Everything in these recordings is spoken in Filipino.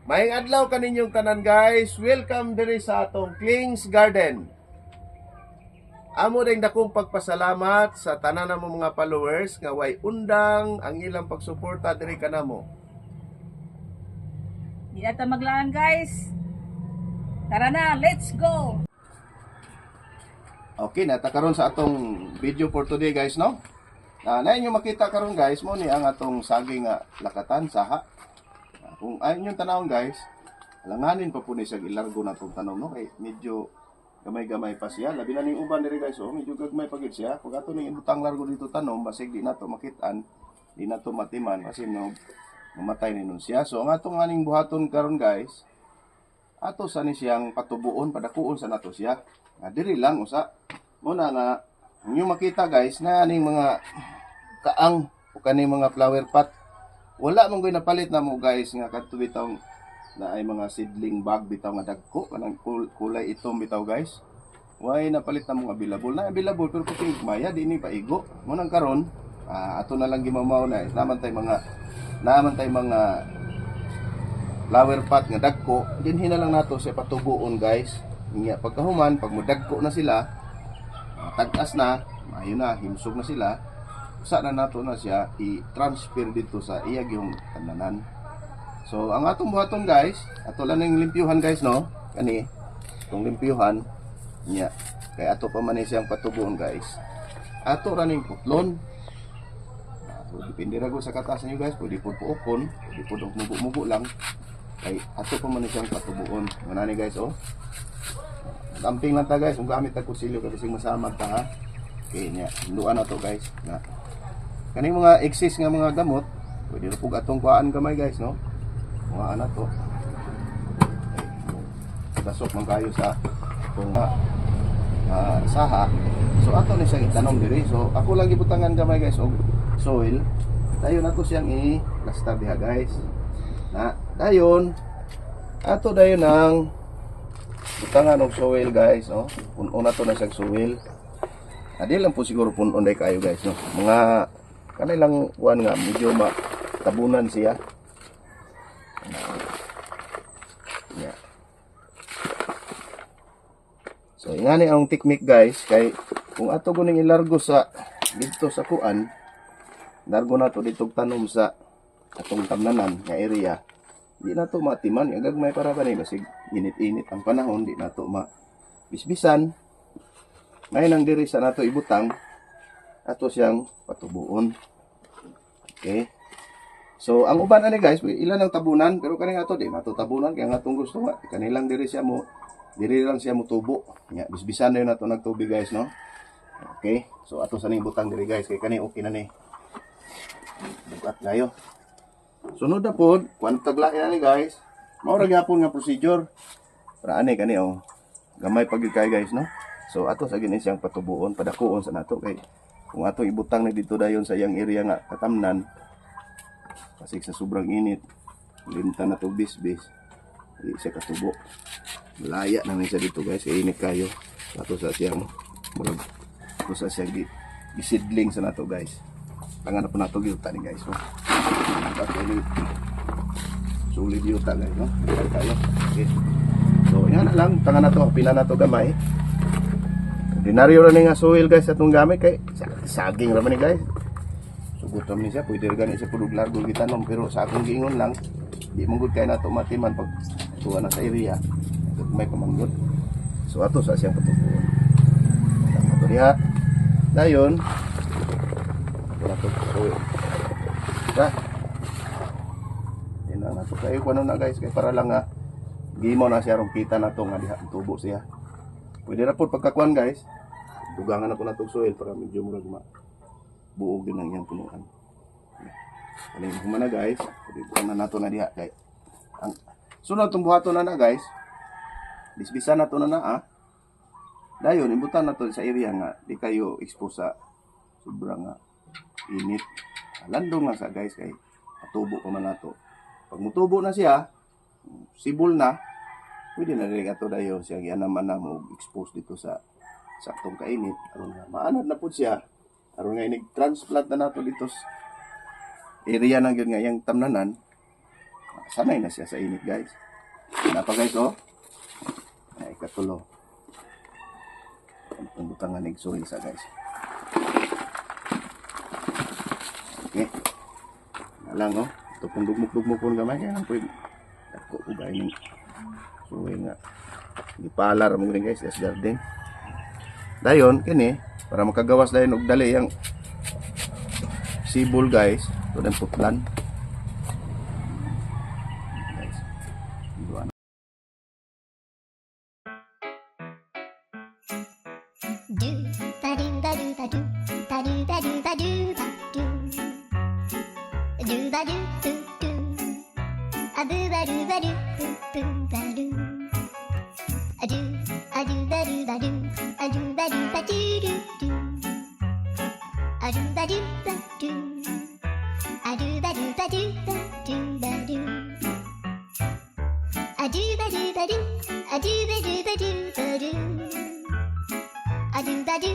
Maayong adlaw kaninyong tanan guys. Welcome diri sa atong Kling's Garden. Amo ring dakong pagpasalamat sa tanan namo mga followers nga way undang ang ilang pagsuporta diri kanamo. Di ata maglaan guys. Tara na, let's go! Okay, nata karon sa atong video for today guys, no? Na inyo makita karon guys, mo ni ang atong saging nga lakatan saha. Kung ayon yung tanawon guys, alanganin pa po ni sa ilargo na itong tanong, no? Kay medyo gamay-gamay pa siya. Labi na ning uban diri guys, oh, medyo gagmay pa gid siya. Pag ato ning ibutang largo dito tanom, basig di nato makitaan, di nato matiman kasi no mamatay ni nun siya. So ang atong aning buhaton karon guys, ato sa ni siyang patubuon, padakuon sa nato siya. Diri lang usa. Muna nga inyo makita guys na aning mga kaang o kaning mga flower pot. Wala mong goy napalit na mo guys nga kadto bitaw na ay mga seedling bag bitaw nga dagko kanang kulay itom bitaw guys. Way napalit na mo available na available pero puting maya di ni paigo. Mo nang karon ato na lang gimamaw na naman tay mga flower pot nga dagko dinhi na lang nato siya patubuon guys. Nya pagkahuman pag modagko na sila tag-as na maayo na himsog na sila. Sa na nato na siya i-transfer dito sa iyag yung tananan. So ang atong buhaton guys, ato lang ning limpyuhan guys no. Kani itong limpyuhan nya kay ato pa man siyang patubuon guys. Ato ra ning putlon. So depende ra go sa kataas niyo guys, pwede pud puokon, pwede pud mugo-mugo lang. Kay ato pa man siyang patubuon. Manani guys oh. Damping lang ta guys, kung gamit ta kusilyo kasi masamag ta ha. Okay nya, hinduan na to guys. Na kaning mga excess nga mga gamot, pwede na pug atong kuhaan gamay guys, no? Mga ana to. Dasok man kayo sa kung saha. So ato ni siyang itanom diri. So ako lang gibutangan gamay guys og soil. Dayon ato siyang i-plaster diha guys. Na dayon ato dayon ang butangan og soil guys, no? Puno na to na siyang soil. Adi lang po siguro puno day kayo guys, no? Mga kanay lang kuan nga medyo matabunan siya. Yeah. So ingani ang technique guys kay kung ato guning ilargo sa dito sa kuan, largo na to dito tanom sa atong tamnanan nga area. Di na to matiman, gagmay para ba ni basig init-init ang panahon, di na to bisbisan. Ngayon ang diri sa nato ibutang ato siyang patubuon. Okay. So ang uban ani guys, ilan ang tabunan pero kani ato di nato tabunan kaya nga atong gusto nga kanilang diri lang siya mo tubo. Nya bisbisan na yun nato nagtubig guys, no. Okay. So ato sa ning butang diri guys kay kani okay na ni. Bukat kayo. Sunod na pod, kwantag lain ani guys. Mao ra gyapon nga procedure. Para ani kani oh. Gamay pag kay guys, no. So ato sa gini siyang patubuon, padakuon sa nato kay kung ato ibutang na dito dayon sa iyang area nga katamnan kasi sa sobrang init, limta na to bisbis. Di siya katubo. Malaya na siya dito guys, kay init kayo. Ato sa siyang murag ato sa siyang gisidling sa nato guys. Tangan na po nato gyuta ni guys, no. Ato ni sulit yuta guys, no. Kayo. Okay. So yan na lang, tangan na to, pila na to gamay. Ordinaryo ra ni nga soil guys atong gamit kay saging ra man ni guys. Sugot ra man siya, pwede ra gani siya pud largo gitanom pero sa akong giingon lang di man gud kay nato matiman pag tuwa na sa area. May pamanggod. So ato sa siyang patubuon. Ato diha. Dayon ato soil. Da. Ina na to kay kuno na guys kay para lang nga gimo na siya rong kita nato nga diha tubo siya. Pwede na po pagkakuan guys. Dugangan na po na itong soil para medyo murag buog din ang iyang punuan. Aling humana guys. Pwede po na nato na diha kay ang sunod itong buhaton na guys. Bisbisan na ito na dayon ibutan na ito sa area nga di kayo expose sa sobrang init. Landong nga sa guys kay patubo pa man nato. Pag mutubo na siya, sibol na, pwede na rin ato dayon siya gianaman na mo expose dito sa saktong kainit aron nga maanad na pud siya aron nga inig transplant na nato dito sa area na gyud nga yang tamnanan sanay na siya sa init guys. Napa guys oh. Ay katulo. Ang butang nga nigsuhil sa guys. Okay. Nalang oh. Ito pong dugmok-dugmok po gamay kaya lang po yung ako po ba yung suwi nga. Di pala ramong rin guys. Yes garden. Dayon kini para makagawas dayon og dali yang sibol guys. Ito ng putlan. Guys. Duan. Do ba do ba do ba do ba do ba do ba do ba do do ba do do do a do ba do ba do do ba do a do ba do ba do a do ba do ba do do do a do ba do ba do a do ba do ba do ba do ba do a do ba do ba do a do ba do ba do ba do a do ba do ba do do ba do ba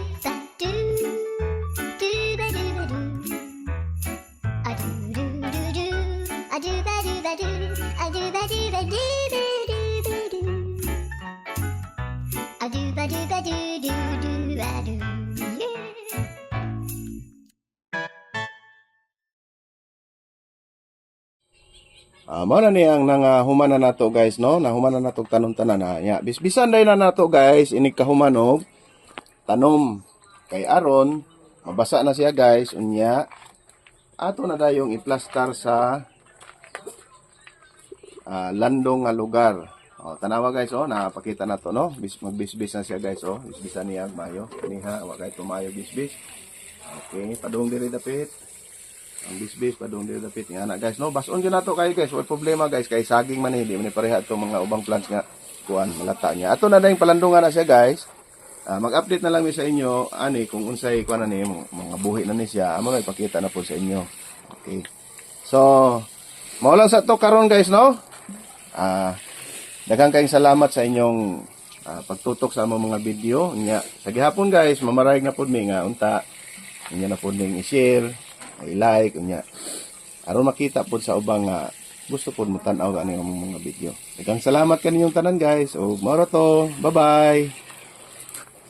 do a do do do do a do ba do ba do a do ba do ba do do do do do a do ba do ba do do do a do yeah. Mao na ni ang humanan nato guys no, nahumanan nato tanom tanan na. Ya, bisbisan dai na nato guys ini kahumanog tanom kay aron mabasa na siya guys unya ato na dayong i-plaster sa landong nga lugar. O tanawa guys oh, napakita na to no. Magbisbis na siya guys oh, bisbisan niya mayo. Niha wa kay tumayo bisbis. Okay, padung diri dapit. Ang bisbis padung diri dapit nga na guys no. Bason gyud nato kay guys, wala problema guys kay saging man hindi man pareha to mga ubang plants nga kuan malata niya. Ato na dayong palandungan na siya guys. Mag-update na lang mi sa inyo ani kung unsay kuan na ni mga buhi na ni siya. Amo na ipakita na po sa inyo. Okay. So, mao lang sa to karon guys no. Daghang kayong salamat sa inyong pagtutok sa among mga video. Nya sa gihapon guys, mamarayag na pud mi nga unta inyo na pud ning i-share, i-like unya. Aron makita pud sa ubang gusto pud mo tan-aw ani among mga video. Daghang salamat kaninyong tanan guys. O mao ra to. Bye-bye.